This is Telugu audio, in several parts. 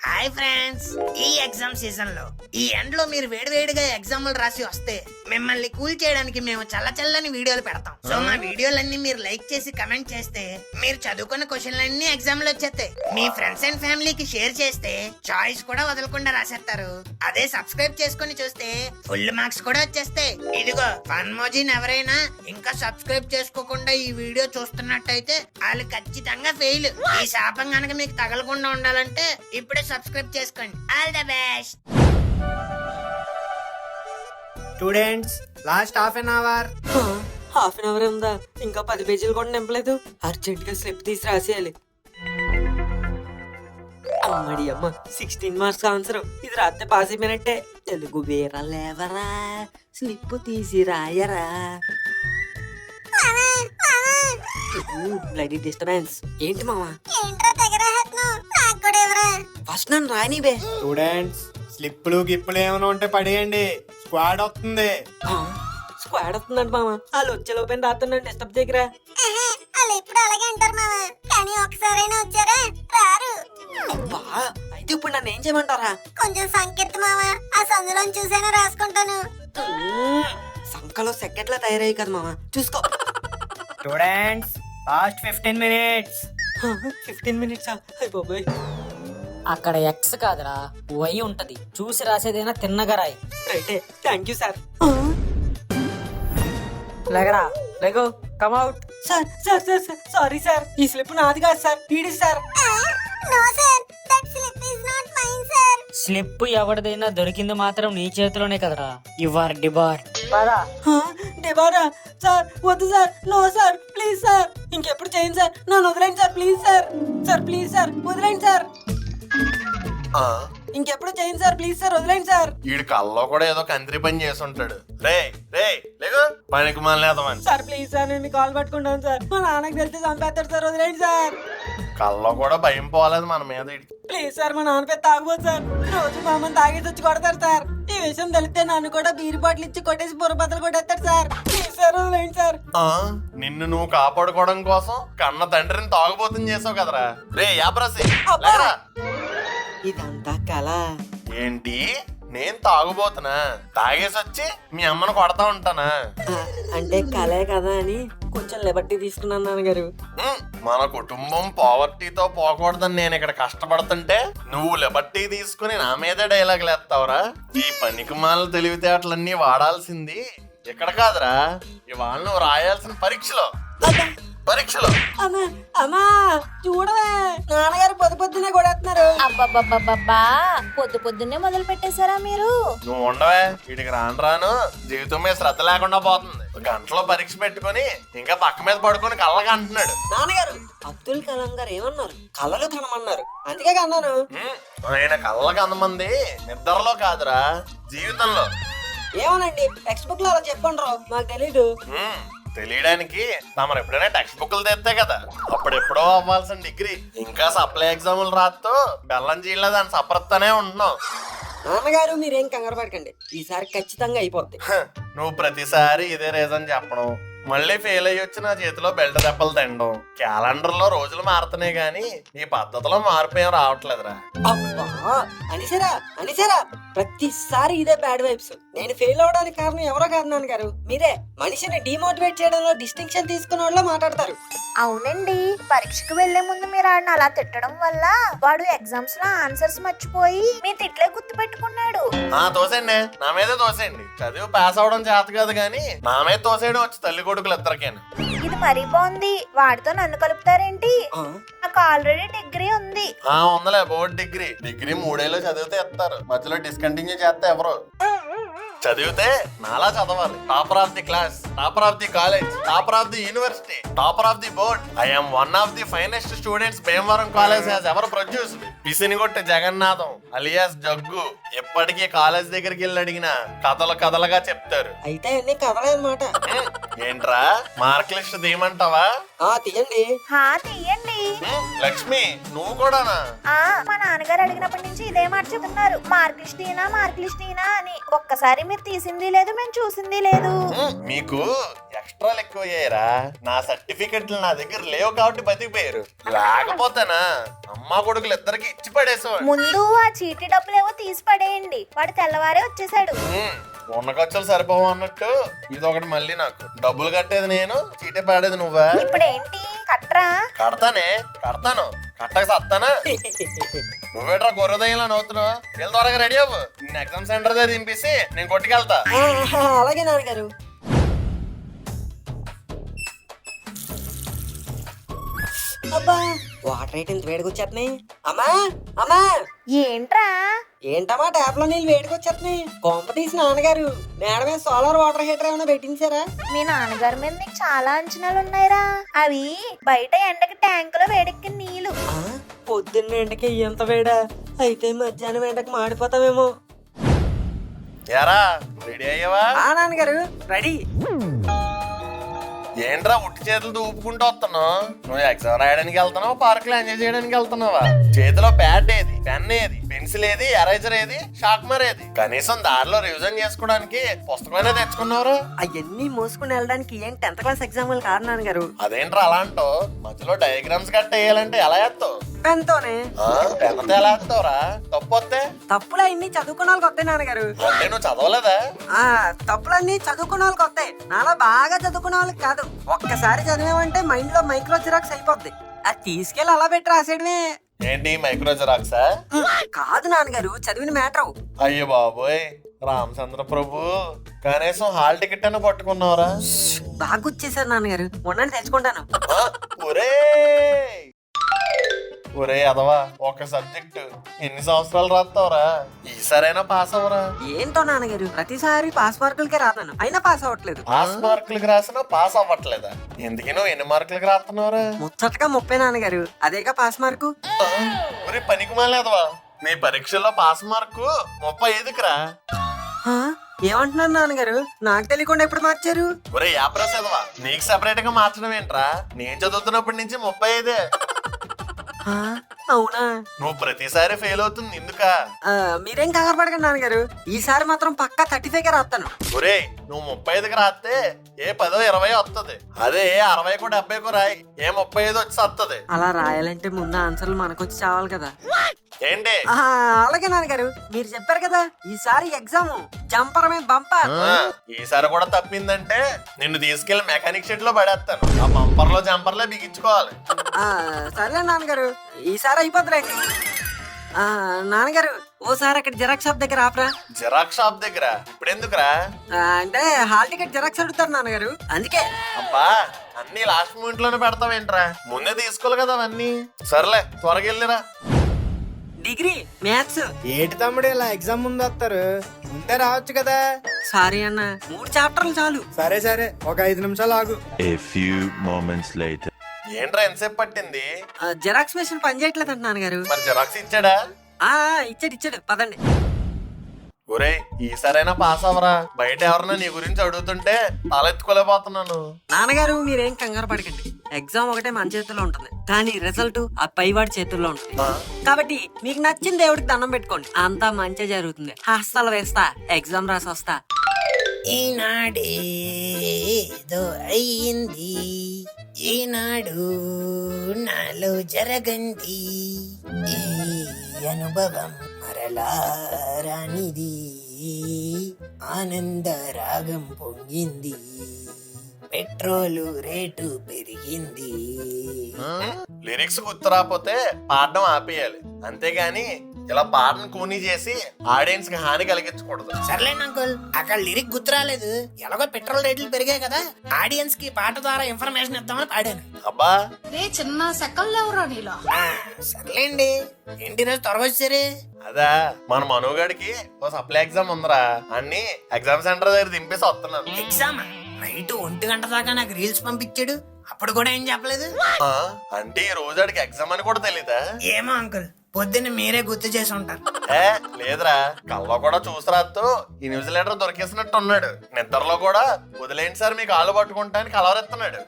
హాయ్ ఫ్రెండ్స్, ఈ ఎగ్జామ్ సీజన్ లో ఈ ఎండ్ లో మీరు వేడివేడిగా ఎగ్జామ్లు రాసి వస్తే మిమ్మల్ని కూల్ చేయడానికి మేము చల్లని వీడియోలు పెడతాం. సో మా వీడియోలన్నీ మీరు లైక్ చేసి కమెంట్ చేస్తే మీరు చదువుకున్న క్వశ్చన్లన్నీ ఎగ్జామ్ లో వచ్చేస్తాయి. మీ ఫ్రెండ్స్ అండ్ ఫ్యామిలీకి షేర్ చేస్తే చాయిస్ కూడా వదలకుండా రాసేస్తారు. అదే సబ్స్క్రైబ్ చేసుకుని చూస్తే ఫుల్ మార్క్స్ కూడా వచ్చేస్తాయి. ఇదిగో ఫన్మోజీని ఎవరైనా ఇంకా సబ్స్క్రైబ్ చేసుకోకుండా ఈ వీడియో చూస్తున్నట్టయితే వాళ్ళు ఖచ్చితంగా ఫెయిల్. ఈ శాపం గనక మీకు తగలకుండా ఉండాలంటే ఇప్పుడే సబ్స్క్రైబ్ చేసుకోండి. All the best. Students, last half an hour. Half an hour ఉందా? ఇంకా 10 పేజీలు కూడా నింపలేదు. అర్జెంట్ గా స్లిప్ తీసి రాసేయాలి. అమ్మడి అమ్మ, 16 మార్క్స్ ఆన్సర్. ఇది రాస్తే పాస్ అయిపోయినట్టే. తెలుగు వేరా లేవరా, స్లిప్ తీసి రాయరా. Bloody disturbance. ఏంటి మావా? ఫస్ట్ నన్ను రానివే. స్టూడెంట్స్, స్లిప్పులు గిప్పులు ఏమైనా ఉంటే పడేయండి, స్క్వాడ్ వస్తుంది. స్క్వాడ్ వస్తుందంట మామ. వాళ్ళు వచ్చే లోపల రాత్రి డిస్టర్బ్ చేయకరా. వాళ్ళు ఎప్పుడు అలాగే అంటారు మామ, కానీ ఒకసారైనా వచ్చారా రారు. అబ్బా, అయితే ఇప్పుడు నన్ను ఏం చేయమంటారా? కొంచెం సంకెత్తు మామ, ఆ సందులో చూసైనా రాసుకుంటాను. సంకలో సెకండ్లా తయారయ్యి కదా మామ, చూసుకో. Students, last 15 minutes. 15 మినిట్స్? అయిపోయి. అక్కడ ఎక్స్ కాదురా, వై ఉంటది. చూసి రాసేదైనా తిన్నగా రాయి. రైటే, థ్యాంక్ యూ సార్. లేగరా, లేగో, కమ్అట్. Sir sir sir sir sorry sir, ఈ స్లిప్ నాది కాదు సార్, ఈడి sir. No sir, that slip is not mine sir. Slip ఎవరిదైనా దొరికింది మాత్రం నీ చేతిలోనే కదరా. Your debar. పదా. డెబారా సార్, వద్దు sir, no sir, please sir, ఇంకెప్పుడు చేయండి సార్, నన్ను వదిలేండి sir, please sir. Sir please sir, వదిలేండి సార్, ఇంకెప్పుడు చేయండి సార్, ప్లీజ్ సార్, వదిలేండి సార్. వీడి కల్లో కూడా ఏదో కంత్రి పని చేసి ఉంటాడు. రే రే లేగు, పనికి మాలేదమని. సార్ ప్లీజ్ సార్, నేను మీ కాల్ పట్టుకుంటాను సార్, మా నాన్నకి తెలిస్తే చంపేస్తాడు సార్, వదిలేండి సార్. కల్లో కూడా భయం పోలేదు మన మీద వీడికి. ప్లీజ్ సార్, మా నాన్న పేరు తాగబోదు సార్, రోజు మా అమ్మని తాగేసి వచ్చి కొడతారు సార్. ఈ విషయం తెలిస్తే నన్ను కూడా బీరు బాటిల్ ఇచ్చి కొట్టేసి బుర్రబద్దలు కొట్టేస్తాడు సార్. ప్లీజ్ సార్, వదిలేండి సార్. నిన్ను నువ్వు కాపాడుకోవడం కోసం కన్న తండ్రిని తాగుబోతుని చేసావు కదరా. రే యాబ్రాసి, అబ్బా! లేకరా. ఇదంతా కళ. ఏంటి, నేను తాగుబోతున్నా? తాగేసి వచ్చి మీ అమ్మను కొడతా ఉంటానా? అంటే కళే కదా అని కొంచెం లిబర్టీ తీసుకున్నాను నాన్నగారు. మన కుటుంబం పావర్టీతో పోకూడదని నేను ఇక్కడ కష్టపడుతుంటే నువ్వు లిబర్టీ తీసుకుని నా మీదే డైలాగ్ లేస్తావురా. ఈ పనికిమాల తెలివితేటలన్నీ వాడాల్సింది ఇక్కడ కాదురా, ఇవాళ నువ్వు రాయాల్సిన పరీక్షలో. అమ్మా అమ్మా, చూడవే, నాన్నగారు పొద్దున్నే కొడేస్తున్నారు. అబ్బబ్బబ్బబ్బా, పొద్దున్నే మొదలు పెట్టేశారా మీరు? నువ్వు ఉండవే, వీడికి రాను జీవితం మీద శ్రద్ధ లేకుండా పోతుంది. గంటలో పరీక్ష పెట్టుకుని ఇంకా పక్క మీద పడుకొని కళ్ళగా అంటున్నాడు. నాన్నగారు, అబ్దుల్ కలాం గారు ఏమన్నారు? కళ్ళలు కనమన్నారు, అందుకే అన్నాను. ఆయన కళ్ళకి అందమంది నిద్రలో కాదురా, జీవితంలో. ఏమోనండి, టెక్స్ట్ బుక్ లో అలా చెప్పండి రా, మాకు తెలీదు. తెలియడానికి తమరు ఎప్పుడైనా టెక్స్ట్ బుక్లు తెస్తే కదా, అప్పుడెప్పుడో అవ్వాల్సిన డిగ్రీ ఇంకా సప్లై ఎగ్జాములు రాస్తూ బెల్లం జీల్లో దాన్ని సపరత్తనే ఉంటున్నావు. నాన్నగారు, మీరేం కంగారు పడకండి, ఈసారి ఖచ్చితంగా అయిపోద్ది. నువ్వు ప్రతిసారి ఇదే రీజన్ చెప్పడం, మళ్ళీ ఫెయిల్ అయ్యి వచ్చి నా చేతిలో బెల్ట్ దెబ్బలు తినడం. క్యాలెండర్ లో రోజులు మారుతున్నాయి గానీ ఈ పద్ధతిలో మార్పు ఏం రావట్లేదురా. అబ్బా, అనిసారా ప్రతిసారి ఇదే బ్యాడ్ వైబ్స్. నేను ఫెయిల్ అవడానికి కారణం ఎవరో కాదు నాన్నగారు, మీరే. మనిషిని డిమోటివేట్ చేయడంలో డిస్టింక్షన్ తీసుకున్న వాళ్ళు మాట్లాడతారు. అవునండి, పరీక్షకు వెళ్లే ముందు మీరు ఆడిని అలా తిట్టడం వల్ల వాడు ఎగ్జామ్స్ లో ఆన్సర్స్ మర్చిపోయి మీ తిట్లే గుర్తు పెట్టుకున్నాడు. తోసేండి, నా మీదే తోసేయండి. చదివి పాస్ అవడం చేత కాదు గానీ నా మీద తోసేయడం వచ్చి తల్లి కొడుకులు ఇద్దరికేను. ఇది మరీ బాగుంది. వాడితో నన్ను కలుపుతారేంటి? నాకు ఆల్రెడీ డిగ్రీ ఉంది. ఉందలే, బోర్డు డిగ్రీ. 3 ఏళ్ళు చదివితే ఇస్తారు, మధ్యలో డిస్కంటిన్యూ చేస్తే ఎవరు? చదివితే నాలా చదవాలి. Topper of the class, topper of the college, topper of the university, topper of the board. I'm one of the finest students Bhimavaram college has ever produced. పిసినిగొట్ట జగన్నాథం అలియాస్ జగ్గు ఎప్పటికీ కాలేజ్ దగ్గరికి వెళ్ళి అడిగిన కథలుగా చెప్తారు. అయితే అన్ని కథలే అన్నమాట. ఏంట్రా, మార్క్ లిస్ట్ తీయమంటావా? తీయండి. తీయండి. లక్ష్మి నువ్వు కూడానా? మా నాన్నగారు అడిగినప్పటి నుంచి ఇదే మాట చెప్తున్నారు, మార్కులిస్టీనా అని. ఒక్కసారి మీరు తీసింది లేదు, మేము చూసింది లేదు. మీకు ఎక్స్ట్రాలు ఎక్కువ అయ్యారా? నా సర్టిఫికెట్లు నా దగ్గర లేవు కాబట్టి బతికిపోయారు. లేకపోతేనా అమ్మా కొడుకులు ఇద్దరికి ఇచ్చి పడేసేవాడు. ముందు ఆ చీటీ డబ్బులేవో తీసి పడేయండి, వాడు తెల్లవారే వచ్చేసాడు. ఉన్న ఖర్చులు సరిపోవు అన్నట్టు ఇదొకటి మళ్ళీ నాకు డబ్బులు కట్టేది నేను, చీటే పాడేది నువ్వా? ఇప్పుడేంటి కట్రా? కడతాను కట్టక సత్తానా? నువ్వేట్రా గొర్రెదయ్యలా నవ్వుతున్నావు? వెళ్ళి త్వరగా రెడీ అవ్వు. నేను ఎగ్జామ్ సెంటర్ దగ్గర దింపేసి నేను కొట్టుకెళ్తా. అలాగే నాన్నగారు. అబ్బా వాటర్ రేట్ ఇంత వేడికొచ్చేస్తున్నాయి. అమ్మా ఏంట్రా? ఏంటమ్మా ట్యాప్ లో నీళ్ళు వేడికొచ్చేస్తున్నాయి. కొంప తీసి నాన్నగారు మేడ మీద సోలార్ వాటర్ హీటర్ ఏమైనా పెట్టించారా? మీ నాన్నగారి మీద నీకు చాలా అంచనాలు ఉన్నాయిరా. అవి బయట ఎండకి ట్యాంకులో వేడెక్కిన నీళ్లు. పొద్దున్న ఎండకి ఎంత వేడా? అయితే మధ్యాహ్నం ఎండకి మాడిపోతామేమో. యారా రెడీ అయ్యావా? నాన్నగారు రెడీ. ఏంట్రా ఉట్టి చేతులతో ఊపుకుంటూ వస్తున్నావు? నువ్వు ఎగ్జామ్ రాయడానికి వెళ్తున్నావు, పార్క్ లో ఎంజాయ్ చేయడానికి వెళ్తున్నావా? చేతిలో ప్యాడ్ ఏది, పెన్ ఏది, పెన్సిల్ ఏది, ఎరేజర్ ఏది, షార్ప్నర్ ఏది? కనీసం దారిలో రివిజన్ చేసుకోవడానికి పుస్తకమైనా తెచ్చుకున్నారా? అవన్నీ మోసుకుని వెళ్ళడానికి ఏం 10th క్లాస్ ఎగ్జాంపుల్ కాదు నాన్నగారు. అదేంట్రా అలా అంటావు? మధ్యలో డయాగ్రామ్స్ కట్ వేయాలంటే ఎలా వేస్తావు? పెన్తోనే. పెన్తో ఎలా వేస్తావురా? తప్పు వస్తే? తప్పులు అన్ని చదువుకున్న వాళ్ళకి వస్తాయి నాన్నగారు. అంటే నువ్వు చదవలేదా? తప్పులన్నీ చదువుకున్న వాళ్ళకి వస్తాయి, నాలా బాగా చదువుకున్న వాళ్ళకి కాదు. ఒక్కసారి చదివామంటే మైండ్ లో మైక్రో జిరాక్స్ అయిపోద్ది. అది తీసుకెళ్ళి అలా పెట్టి రాసేయడమే. ఏంటి మైక్రో జిరాక్సా? కాదు నాన్నగారు, చదివిన మ్యాటర్. అయ్యో బాబోయ్ రామచంద్ర ప్రభు, కనీసం హాల్ టికెట్ అని పట్టుకున్నావురా? బాగా వచ్చేసారు నాన్నగారు, ఉండండి తెచ్చుకుంటాను. ఒరే అదవా, ఒక సబ్జెక్టు ఎన్ని సంవత్సరాలు రాస్తావురా? ఈసారైనా పాస్ అవరా? ఏంటో నాన్నగారు ప్రతిసారి పాస్ మార్కులకే రాతాను, అయినా పాస్ అవ్వట్లేదు. పాస్ మార్కులకి రాసినా పాస్ అవ్వట్లేదా? ఎందుకు నువ్వు ఎన్ని మార్కులకి రాస్తున్నావురా? ముచ్చటగా 30 నాన్నగారు, అదేగా పాస్ మార్కు. ఒరే పనికి మాలేదవా, నీ పరీక్షల్లో పాస్ మార్కు 35రా? ఏమంటున్నారు నాన్నగారు? నాకు తెలియకుండా ఎప్పుడు మార్చారు? ఒరే యాప్రాసేదవా, నీకు సెపరేట్ గా మార్చడం ఏంట్రా? నేను చదువుతున్నప్పటి నుంచి 35. అవునా? నువ్వు ప్రతిసారి ఫెయిల్ అవుతుంది ఎందుక? మీరేం కంగారు పడకండి నాన్నగారు, ఈసారి మాత్రం పక్కా 35కే రాస్తాను. ఒరే నువ్వు 35కి రాస్తే ఏ 10 20 వస్తుంది, అదే 60 70 రాయి ఏ 35 వచ్చి వస్తుంది. అలా రాయాలంటే ముందు ఆన్సర్లు మనకొచ్చి చావాలి కదా. ఏంటి? అలాగే నాన్నగారు, మీరు చెప్పారు కదా ఈసారి ఎగ్జామ్ జంపరమే బంపర్. ఈసారి కూడా తప్పిందంటే నిన్ను తీసుకెళ్లి మెకానిక్ షెడ్ లో పడేస్తాను. ఆ బంపర్ లో జంపర్లో బిగించుకోవాలి. సర్లే నాన్నగారు, ఈసారి అయిపోద్దులేండి. నాన్నగారు ఓసారి అక్కడ జిరాక్స్ షాప్ దగ్గర ఆపరా. జిరాక్స్ షాప్ దగ్గర ఇప్పుడు ఎందుకురా? అంటే హాల్ టికెట్ జిరాక్స్ అడుగుతారు నాన్నగారు, అందుకే. అబ్బా అన్ని లాస్ట్ మూమెంట్ లోనే పెడతావేంట్రా? ముందే తీసుకోవాలి కదా అవన్నీ. సర్లే త్వరగా వెళ్ళిరా. Degree maths. ఏటి తమ్ముడు ఇలా ఎగ్జామ్ ముందు వస్తారు, ముందే రావచ్చు కదా. సారీ అన్న, 3 చాప్టర్లు చాలు. సరే ఒక 5 నిమిషాలు ఆగు. A few moments later. ఏంట్రా ఎంతసేపు పట్టింది? జిరాక్స్ మెషిన్ పని చేయట్లేదు అంట నాన్నగారు. మరి జిరాక్స్ ఇచ్చాడా? ఇచ్చాడు పదండి. ఒరే ఈసారైనా పాస్ అవరా? బయట ఎవరన్నా నీ గురించి అడుగుతుంటే తలెత్తుకోలేకపోతున్నాను. నాన్నగారు మీరేం కంగారు పడకండి, ఎగ్జామ్ ఒకటే మన చేతుల్లో ఉంటుంది, కానీ రిజల్ట్ ఆ పైవాడి చేతుల్లో ఉంటుంది. కాబట్టి మీకు నచ్చిన దేవుడికి దండం పెట్టుకోండి, అంతా మంచి జరుగుతుంది. హాస్టల్ వేస్తా, ఎగ్జామ్ రాసి వస్తా. ఈనాడేదో అయ్యింది, ఈనాడు నాలో జరగంది, ఈ అనుభవం మరలా రానిది, ఆనంద రాగం పొంగింది, పెట్రోలు రేటు పెరిగింది. లిరిక్స్ గుర్తు రాకపోతే పాడడం ఆపేయాలి, అంతేగాని ఇలా పాటను కూనీ చేసి ఆడియన్స్ కి హాని కలిగించకూడదు. సర్లేండి అంకుల్, అక్కడ లిరిక్ గుర్తు రాలేదు, ఎలాగో పెట్రోల్ రేట్లు పెరిగాయి కదా, ఆడియన్స్ కి పాట ద్వారా ఇన్ఫర్మేషన్ ఇద్దామని పాడాను. అబ్బా చిన్న సెకండ్ ఎవరా నీలో? సర్లేండి, ఏంటి రోజు త్వరగా వచ్చారు? అదా మన మనోగాడికి ఓ సప్లై ఎగ్జామ్ ఉందిరా, అన్ని ఎగ్జామ్ సెంటర్ దగ్గర దింపేసి వస్తున్నాను. ఎగ్జామ్ నైట్ 1 గంట దాకా నాకు రీల్స్ పంపించాడు, అప్పుడు కూడా ఏం చెప్పలేదు. అంటే ఈ రోజు ఆడికి ఎగ్జామ్ అని కూడా తెలీదా? ఏమో అంకుల్, పొద్దున్న మీరే గుర్తు చేసి ఉంటారు. ఏ లేదురా, కల్లో కూడా చూసి రాత్తూ ఈ న్యూస్ లెటర్ దొరికేసినట్టు ఉన్నాడు. నిద్రలో కూడా వదిలేండి సార్ మీకు కాళ్ళు పట్టుకుంటానికి కలవరెత్తున్నాడు.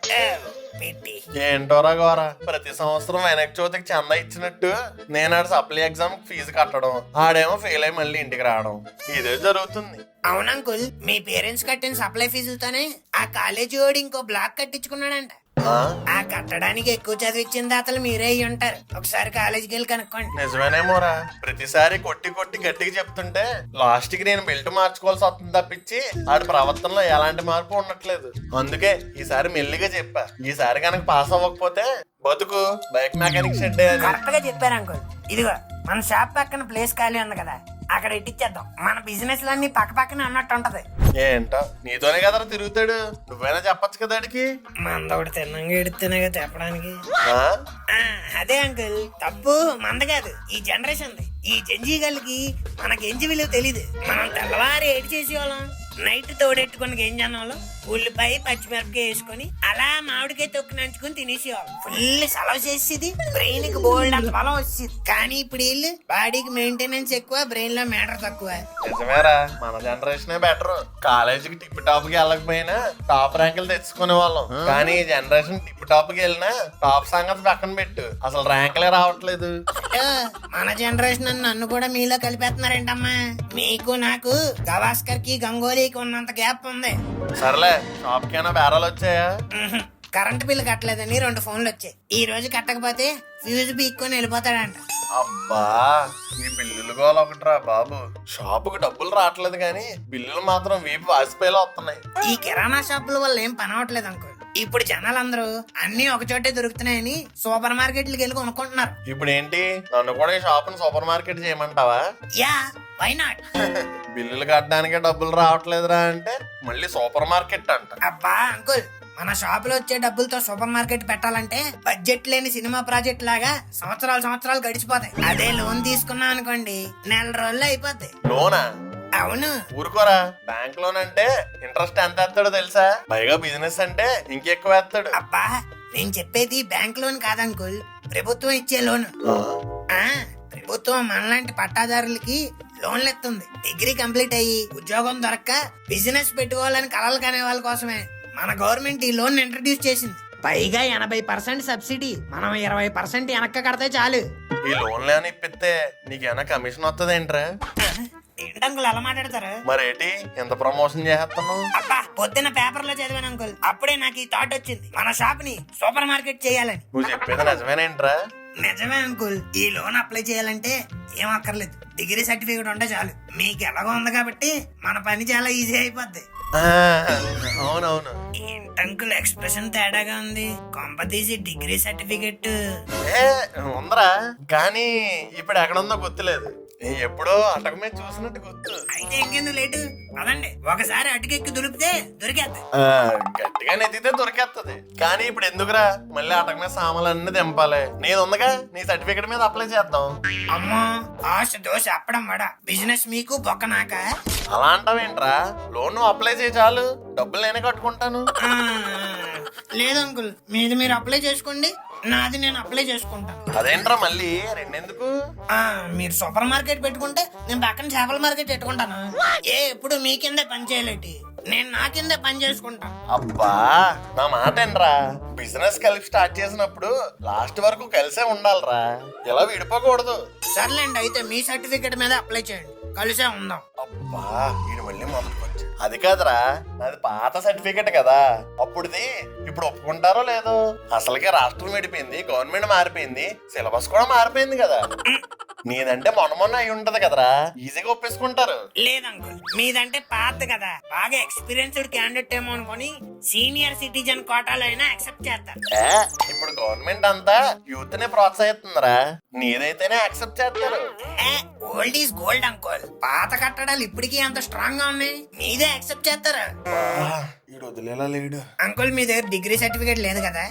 పెట్టి ఏంటోరా గోరా, ప్రతి సంవత్సరం వెనక్కి చోతికి చందా ఇచ్చినట్టు నేను ఆడు సప్లీ ఎగ్జామ్ ఫీజు కట్టడం, ఆడేమో ఫెయిల్ అయ్యి మళ్ళీ ఇంటికి రావడం, ఇదే జరుగుతుంది. అవును అంకుల్, మీ పేరెంట్స్ కట్టిన సప్లై ఫీజులతోనే ఆ కాలేజీ వాడు ఇంకో బ్లాక్ కట్టించుకున్నాడంట. ఆ కట్టడానికి ఎక్కువ చదివించింది అతను మీరే అయ్యి ఉంటారు. ఒకసారి కాలేజీకి వెళ్ళి కనుక్కోండి. నిజమేనేమోరా, ప్రతిసారి కొట్టి కొట్టి గట్టిగా చెప్తుంటే లాస్ట్ కి నేను బెల్ట్ మార్చుకోవాల్సి వస్తుంది తప్పించి ఆడి ప్రవర్తనలో ఎలాంటి మార్పు ఉండట్లేదు. అందుకే ఈసారి మెల్లిగా చెప్పా, ఈసారి కనుక పాస్ అవ్వకపోతే బతుకు బైక్ మెకానిక్ షెడ్. కరెక్ట్ గా చెప్పారు అంకుల్. ఇదిగో మన షాప్ పక్కన ప్లేస్ ఖాళీ ఉంది కదా, అక్కడ ఇట్టిచ్చేద్దాం. మన బిజినెస్ లన్నీ పక్క పక్కన అన్నట్టు ఉంటది. ఏంటో నీతోనే కదరా తిరుగుతాడు, నువ్వైనా చెప్పొచ్చు కదా అడికి. మందొకటి తిన్నంగా ఎడుతున్నాగా చెప్పడానికి. ఆ? అదే అంకుల్, తప్పు మంద కాదు, ఈ జనరేషన్. ఈ జంజీగల్కి మన గెంజి విలువ తెలీదు. మనం తెల్లవారి ఏడు చేసేవాళ్ళం, నైట్ తోడెట్టుకుని గెంజానంలో ఉల్లిపాయ పచ్చిమిరపకాయ వేసుకొని అలా మామిడికాయ తొక్కు నంచుకుని తినేసేవాళ్ళం. ఫుల్ సెలవు చేసేది, బ్రెయిన్ కి బోల్డ్ అంత బలం వచ్చేది. కానీ ఇప్పుడు వీళ్ళు బాడీకి మెయింటెనెన్స్ ఎక్కువ, బ్రెయిన్ లో మ్యాటర్ తక్కువ. నిజమేరా, మన జనరేషనే బెటర్. కాలేజీకి టిప్ టాప్ కి వెళ్ళకపోయినా టాప్ ర్యాంకులు తెచ్చుకునే వాళ్ళం. కానీ ఈ జనరేషన్ టిప్ టాప్ కి వెళ్ళినా టాప్ సంగతి పక్కన పెట్టు, అసలు ర్యాంకులే రావట్లేదు. మన జనరేషన్ నన్ను కూడా మీలో కలిపేస్తున్నారేంటమ్మా? మీకు నాకు గవాస్కర్ కి గంగోలీకి ఉన్నంత గ్యాప్ ఉంది. సర్లే, షాప్ కైనా బేరాలు వచ్చాయా? కరెంట్ బిల్లు కట్టలేదని 2 ఫోన్లు వచ్చాయి. ఈ రోజు కట్టకపోతే ఫ్యూజ్ పీక్కొని వెళ్ళిపోతాడంట. అబ్బా, ఈ బిల్లులు గోల ఒకటిరా బాబు. షాపుకి డబ్బులు రావట్లేదు కానీ బిల్లులు మాత్రం వీపు వాసిపోయేలా వస్తున్నాయి. ఈ కిరాణా షాపుల వల్ల ఏం పని అవట్లేదు అంకుల్. ఇప్పుడు జనాలందరూ అన్ని ఒక చోటే దొరుకుతున్నాయని సూపర్ మార్కెట్లకి వెళ్ళి కొనుక్కుంటున్నారు. ఇప్పుడు ఏంటి, నన్ను కూడా ఈ షాప్ సూపర్ మార్కెట్ చేయమంటావా? Yeah, why not? బిల్లులు కట్టడానికే డబ్బులు రావట్లేదురా అంటే మళ్ళీ సూపర్ మార్కెట్ అంట. అబ్బా అంకుల్, మన షాప్ లో వచ్చే డబ్బులతో సూపర్ మార్కెట్ పెట్టాలంటే బడ్జెట్ లేని సినిమా ప్రాజెక్ట్ లాగా సంవత్సరాలు గడిచిపోతాయి. అదే లోన్ తీసుకున్నాం అనుకోండి, నెల రోజుల్లో అయిపోతాయి. లోనా? అవును. ఊరుకోరా, బ్యాంక్ లోన్ అంటే ఇంట్రెస్ట్ ఎంత వేస్తాడో తెలుసా? పైగా బిజినెస్ అంటే ఇంకెక్కువ వేస్తాడు. అబ్బా, నేను చెప్పేది బ్యాంక్ లోన్ కాదంకుల్, ప్రభుత్వం ఇచ్చే లోన్. ప్రభుత్వం మనలాంటి పట్టాదారులకి లోన్లు ఎత్తుంది. డిగ్రీ కంప్లీట్ అయ్యి ఉద్యోగం దొరక్క బిజినెస్ పెట్టుకోవాలని కలలు కనే వాళ్ళ కోసమే మన గవర్నమెంట్ ఈ లోన్ ఇంట్రడ్యూస్ చేసింది. పైగా 80% సబ్సిడీ, మనం 20% వెనక్కి కడితే చాలు. ఈ లోన్లు ఏమైనా ఇప్పిస్తే నీకేమైనా కమిషన్ వస్తుంది ఏంట్రా? ఏంటంకుల్ అలా మాట్లాడతారు? మరేటి ఎంత ప్రమోషన్ చేస్తున్నావు? అబ్బా, పొద్దున్న పేపర్ లో చదివాను అంకుల్, అప్పుడే నాకు ఈ థాట్ వచ్చింది, మన షాప్ ని సూపర్ మార్కెట్ చేయాలని. నువ్వు చెప్పేది నిజమేనేంట్రా? నిజమే అంకుల్. ఈ లోన్ అప్లై చేయాలంటే ఏం అక్కర్లేదు, డిగ్రీ సర్టిఫికేట్ ఉంటే చాలు. మీకు ఎలాగో ఉంది కాబట్టి మన పని చాలా ఈజీ అయిపోద్ది. అవునవును. ఏంటంకుల్ ఎక్స్ప్రెషన్ తేడాగా ఉంది? కొంపతీసి డిగ్రీ సర్టిఫికెట్ ఉందరా, కానీ ఇప్పుడు ఎక్కడుందో గుర్తులేదు. ఎప్పుడో అటక మీద చూసినట్టు గుర్తు. అయితే ఇంకెందుకు లేటు, పదండి. ఒకసారి అటుకెక్కి దులిపితే దొరికేద్ది. గట్టిగా నెత్తితే దొరికేస్తుంది. కానీ ఇప్పుడు ఎందుకురా, మళ్ళీ అటక మీద సామాన్లు అన్ని దింపాలి. నేను ఉందగా, నీ సర్టిఫికెట్ మీద అప్లై చేద్దాం. అమ్మో, ఆశ దోశ అప్పడం వడ, బిజినెస్ మీకు బొక్కనాక. అలా అంటావేంట్రా? లోన్ నువ్వు అప్లై చేయి చాలు, డబ్బులు నేనే కట్టుకుంటాను. లేదు అంకుల్, మీది మీరు అప్లై చేసుకోండి, నాది నేను అప్లై చేసుకుంటాను. అదేంట్రా మళ్ళీ రెండెందుకు? మీరు సూపర్ మార్కెట్ పెట్టుకుంటే నేను పక్కన చేపల మార్కెట్ పెట్టుకుంటాను. ఎప్పుడు మీ కింద పని చేయలేటి, నేను నా కింద పని చేసుకుంటాను. అబ్బా, నా మాట ఏంట్రా, బిజినెస్ కలిపి స్టార్ట్ చేసినప్పుడు లాస్ట్ వరకు కలిసే ఉండాలిరా, ఇలా విడిపోకూడదు. సర్లేండి, అయితే మీ సర్టిఫికెట్ మీద అప్లై చేయండి, కలిసే ఉందాం. అబ్బా, ఇది మళ్ళీ మొదలుకొచ్చు. అది కాదురా, నాది పాత సర్టిఫికెట్ కదా, అప్పుడుది ఇప్పుడు ఒప్పుకుంటారో లేదో. అసలుకే రాష్ట్రం విడిపోయింది, గవర్నమెంట్ మారిపోయింది, సిలబస్ కూడా మారిపోయింది కదా. నీదంటే మొన్న అయి ఉంటది కదరా, ఈజీగా ఒప్పేసుకుంటారు. లేదంకుల్, మీదంటే పాత కదా, బాగా ఎక్స్పీరియన్స్డ్ క్యాండిడేట్ ఏమో అనుకుని సీనియర్ సిటిజన్ కోటాలో అయినా యాక్సెప్ట్ చేస్తారు. ఇప్పుడు గవర్నమెంట్ అంతా యూత్ నే ప్రోత్సహిస్తుందిరా, నీదైతేనే యాక్సెప్ట్ చేస్తారు. ఓల్డ్ ఈజ్ గోల్డ్ అంకుల్, పాత కట్టడాలు ఇప్పటికీ అంత స్ట్రాంగ్ గా ఉన్నాయి, మీదే యాక్సెప్ట్ చేస్తారా? ఈడు వదిలేలా లేడు. అంకుల్, మీ దగ్గర డిగ్రీ సర్టిఫికేట్ లేదు కదా?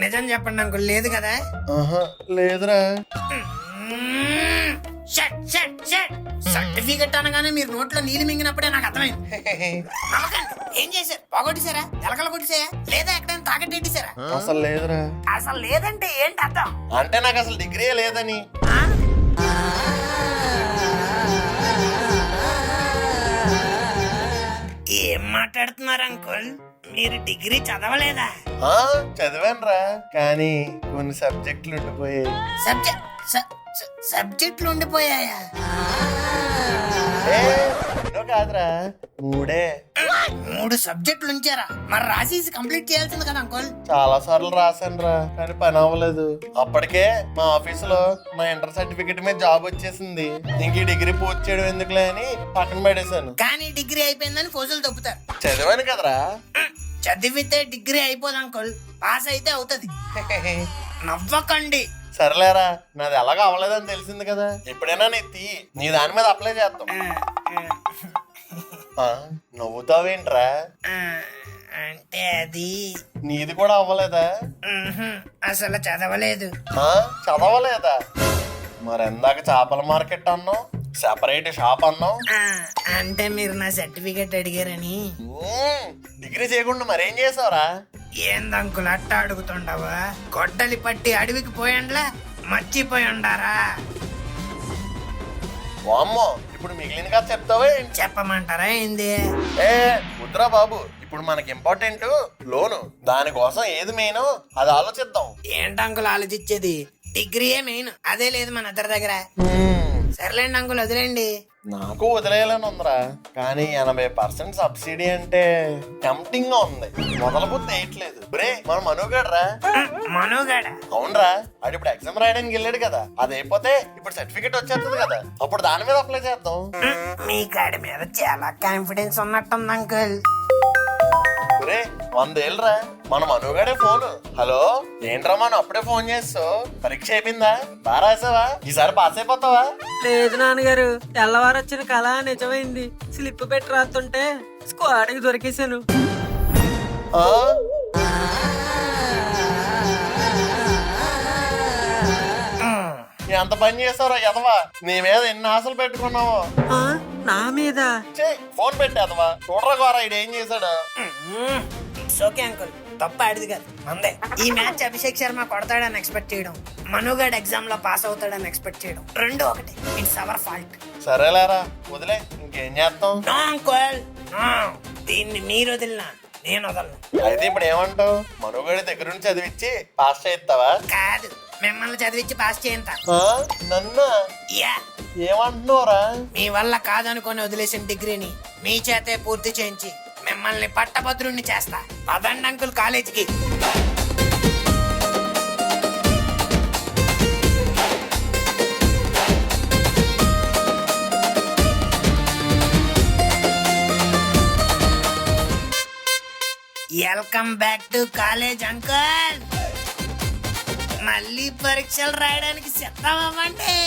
నిజం చెప్పండి అంకుల్, లేదు కదా? లేదురా. షట్ షట్ షట్ సర్టిఫికెట్ అనగానే మీరు నోట్లో నీళ్ళు మింగినప్పుడే నాకు అర్థమైంది. నమ్మకండి, ఏం చేశారు? పొగొట్టేశారా? ఎలకలు కొట్టేసారా? లేదా ఎక్కడైనా తాకట్టేసారా? అసలు లేదురా. అసలు లేదంటే ఏంటి అర్థం? అంటే నాకు అసలు డిగ్రీ లేదని. ఆ? ఏం మాట్లాడుతున్నారు అంకుల్? మీరు డిగ్రీ చదవలేదా? చదివానురా, కానీ కొన్ని సబ్జెక్టులు ఉండిపోయాయి. సబ్జెక్టులు ఉండిపోయాయా? ఎన్నో కాదురా, 3 3 సబ్జెక్టులు ఉంచారా? మరి రాసేసి కంప్లీట్ చేయాల్సింది కదా అంకుల్. చాలా సార్లు రాశానురా, కానీ పని అవ్వలేదు. అప్పటికే మా ఆఫీసులో నా ఇంటర్ సర్టిఫికెట్ మీద జాబ్ వచ్చేసింది. ఇంక ఈ డిగ్రీ పూర్తి చేయడం ఎందుకులే అని పక్కన పడేశాను. కానీ డిగ్రీ అయిపోయిందని ఫోజులు తప్పుతారు. చదివాను కదరా. చదివితే డిగ్రీ అయిపోదు అంకుల్, పాస్ అయితే అవుతుంది. నవ్వకండి. సరేలేరా, నాది ఎలాగో అవ్వలేదని తెలిసింది కదా, ఎప్పుడైనా నీ దాని మీద అప్లై చేద్దాం. నవ్వుతావేంట్రా? అంటే అది నీది కూడా అవ్వలేదా? అసలు చదవలేదు. చదవలేదా? మరి ఎందాక చేపల మార్కెట్ అన్నావు, సెపరేట్ షాప్ అన్నావు. అంటే మీరు నా సర్టిఫికెట్ అడిగారని. డిగ్రీ చేయకుండా మరేం చేసావురా? ఏందంకుల్ అట్ట అడుగుతుండవా? గొడ్డలి పట్టి అడవికి పోయండ్లా మర్చిపోయి ఉండారా? వామ్మో, ఇప్పుడు మిగిలిన కథ చెప్తావే? చెప్పమంటారా ఏంది? వద్దురా బాబు, ఇప్పుడు మనకి ఇంపార్టెంట్ లోను. దానికోసం ఏది మెయిన్ అది ఆలోచిద్దాం. ఏంటంకుల్ ఆలోచించేది? డిగ్రీయే మెయిన్, అదే లేదు మన ఇద్దరి దగ్గర. సర్లేండి అంకుల్, వదిలేండి. నాకు వదిలేయాలని ఉందిరా, కానీ 80% సబ్సిడీ అంటే టెంప్టింగ్ గా ఉంది. మొదలు బుద్ధి వేయట్లేదు. మన మనుగాడరా. మనుగాడ? అవునరా, ఆడు ఇప్పుడు ఎగ్జామ్ రాయడానికి వెళ్ళాడు కదా, అది అయిపోతే ఇప్పుడు సర్టిఫికెట్ వచ్చేస్తుంది కదా, అప్పుడు దాని మీద అప్లై చేద్దాం. మీ కాడి మీద చాలా కాన్ఫిడెన్స్ ఉన్నట్టుంది అంకుల్. 100 ఏళ్ళరా, మన మనుగాడే ఫోన్. హలో, ఏంట్రా మనం అప్పుడే ఫోన్ చేస్తావు? పరీక్ష అయిపోయిందా? బాగా రాసావా? ఈసారి పాస్ అయిపోతావా? లేదు నాన్నగారు, తెల్లవారు వచ్చిన కళ నిజమైంది. స్లిప్ పెట్టి రాస్తుంటే స్క్వాడ్కి దొరికేశాను. ఎంత పని చేస్తారో ఎదవా, నీ మీద ఎన్ని ఆశలు పెట్టుకున్నావు. నా మీద ఫోన్ పెట్టేదవా, చూడరా గోరా ఇదేం చేశాడు. ఓకే అంకుల్, తప్ప ఆడిది కాదు మందే. ఈ మ్యాచ్ అభిషేక్ శర్మ కొడతాడని ఎక్స్పెక్ట్ చేయడం, మనుగాడ్ ఎగ్జామ్ లో పాస్ అవుతాడని ఎక్స్పెక్ట్ చేయడం, రెండు ఒకటి. It's our fault. సరేలేరా, వదిలే, ఇంకేం చేస్తాం. No uncle, no. దీన్ని మీరు వదిలినా నేను వదలను. అయితే ఇప్పుడు ఏమంటావు? మనుగడి దగ్గర నుంచి చదివించి పాస్ చేస్తావా? కాదు, మిమ్మల్ని చదివించి పాస్ చేయంతా. నన్ను యా, ఏమంటున్నావురా? మీ వల్ల కాదనుకొని వదిలేసిన డిగ్రీని మీ చేతే పూర్తి చేయించి మిమ్మల్ని పట్టభద్రుణ్ణి చేస్తా. పదండి అంకుల్ కాలేజీకి. Welcome back to college uncle. మళ్ళీ పరీక్షలు రాయడానికి సిద్ధం అవ్వండి.